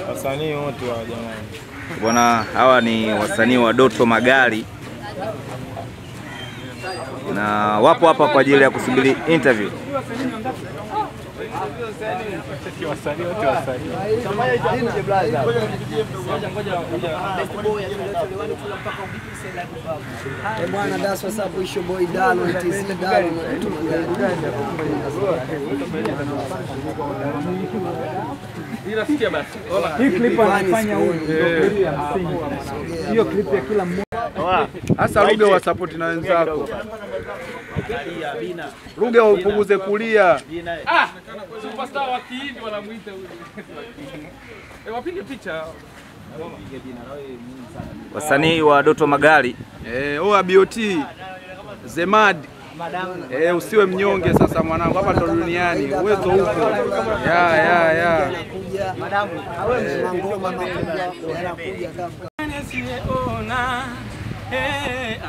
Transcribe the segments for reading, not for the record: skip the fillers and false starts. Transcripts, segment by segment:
Wasanii wote wa jamani. Bwana, hawa ni wasanii wa Doto Magari na wapo hapa kwa ajili ya kusubiri interview. Bwana that's what's up with your boy Dalon TZ Dalon. Hii clip anafanya huyu. Hiyo clip ya kila mmoja. Hasa Ruge wa support na wenzako. Ruge upunguze kulia. Superstar wa Kihindi wanamuita huyu. Wapige picha. Wasanii wa Doto Magari. BOT. Zemad. Usiwe mnyonge sasa mwanangu, hapa ndo duniani. Uwezo upo. Ya. Madamu. Ngoma anakuja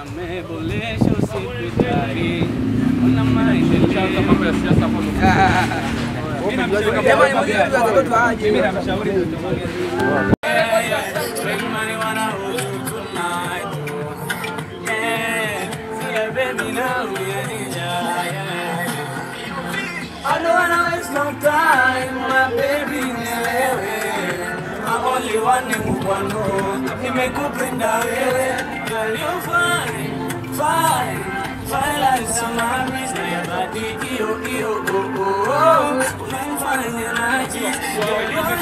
amebolesha hospitali. Una maendeleo mambo ya siasa hapo. Mimi namshauri Doto Magari. I don't wanna waste no time, my baby, nielewe. I'm only one mkwano, nimekupenda wewe. Girl, you're fine like some memories. Na ya badi iyo, unanifanya naji. Girl, you're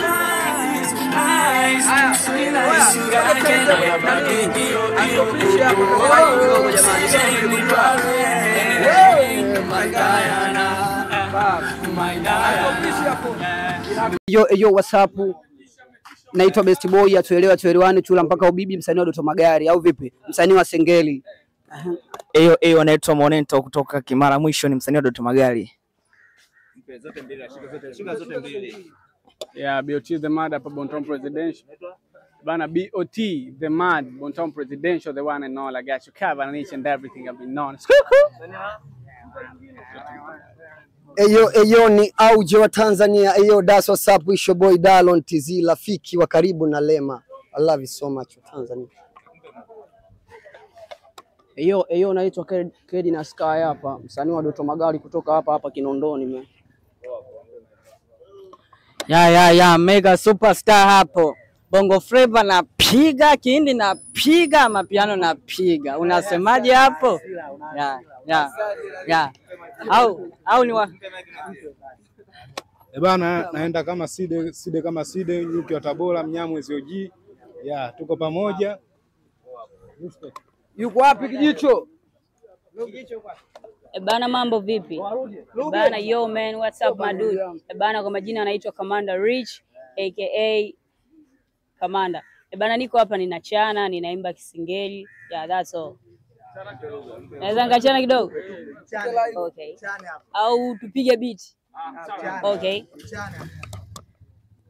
nice, sweet like sugar cane. Na ya badi iyo, Yo, what's up? Naitwa Best Boy, atuelewane chula mpaka ubibi, msanii wa Doto Magari au vipi? Msanii wa Sengeli. Anaitwa Monento kutoka Kimara Mwisho, ni msanii wa Doto Magari. Zote mbili, shika zote mbili. Yeah, BOT the Mad hapa Bontown Presidential. Bana BOT the Mad Bontown Presidential, the one and all. I got you covered on each and everything I've been on. Eyo ni Audio wa Tanzania. That's what's up with your boy Dalon TZ, rafiki wa karibu na Lema. I love you so much Tanzania. Eyo naitwa Kedi na Sky hapa, msanii wa Doto Magari kutoka hapa Kinondoni man. Ya mega superstar hapo. Bongo Flava napiga, Kihindi napiga, mapiano napiga. Unasemaje hapo? Ya. Au ni wa Bana, naenda kama side kama side, nyuki wa Tabora, Mnyamwezi OG. Ya, tuko pamoja. Yuko wapi Kijicho? Bana, mambo vipi? Bana, yo man, what's up my dude? Bana, kwa majina anaitwa Commander Rich aka Commander. Bana, niko hapa ninachana, ninaimba Kisingeli. Yeah, that's all. Naweza ngachana kidogo? Okay. Au tupige beat? Okay.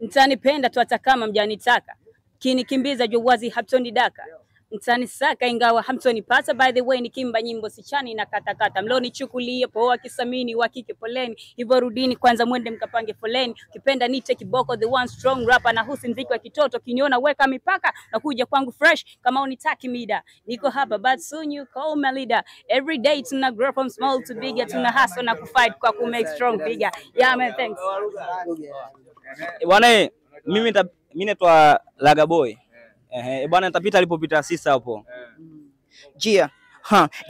Mtanipenda tu hata kama mjanitaka. Kinikimbiza jowazi haptoni daka. Mtani saka ingawa hamtoni pata. By the way nikimba nyimbo sichani na katakata. Mloni chukulie poa kisamini wakike poleni. Hivyo rudini kwanza mwende mkapange foleni. Ukipenda nite kiboko the one strong rapper na husi mziki wa kitoto. Kiniona weka mipaka na kuja kwangu fresh kama unitaki mida. Niko hapa but soon you call me leader. Every day tuna grow from small to bigger. Tuna hustle na kufight kwa kumake strong figure. Yeah man, thanks. Bwana, mimi naitwa Laga Boy. Bwana, nitapita alipopita sisa hapo. Jia,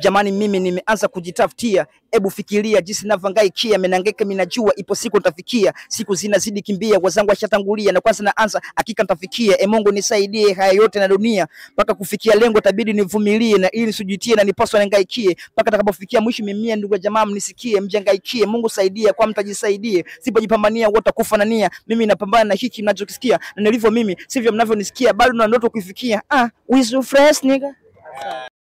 jamani mimi nimeanza kujitafutia. Ebu fikiria jinsi ninavyongaikia, menangeka minajua ipo siku nitafikia. Siku zinazidi kimbia, wazangu washatangulia na kwanza naanza hakika nitafikia. Mungu nisaidie haya yote na dunia. Paka kufikia lengo tabidi nivumilie na ili nisujutie na nipaswa nangaikie. Paka takapofikia mwisho mimi ndugu jamaa mnisikie, mjangaikie. Mungu saidia kwa mtajisaidie. Sipojipambania watakufa na nia. Mimi napambana na hiki mnachokisikia na nilivyo mimi sivyo mnavyonisikia, bado na ndoto kuifikia. With you fresh nigga.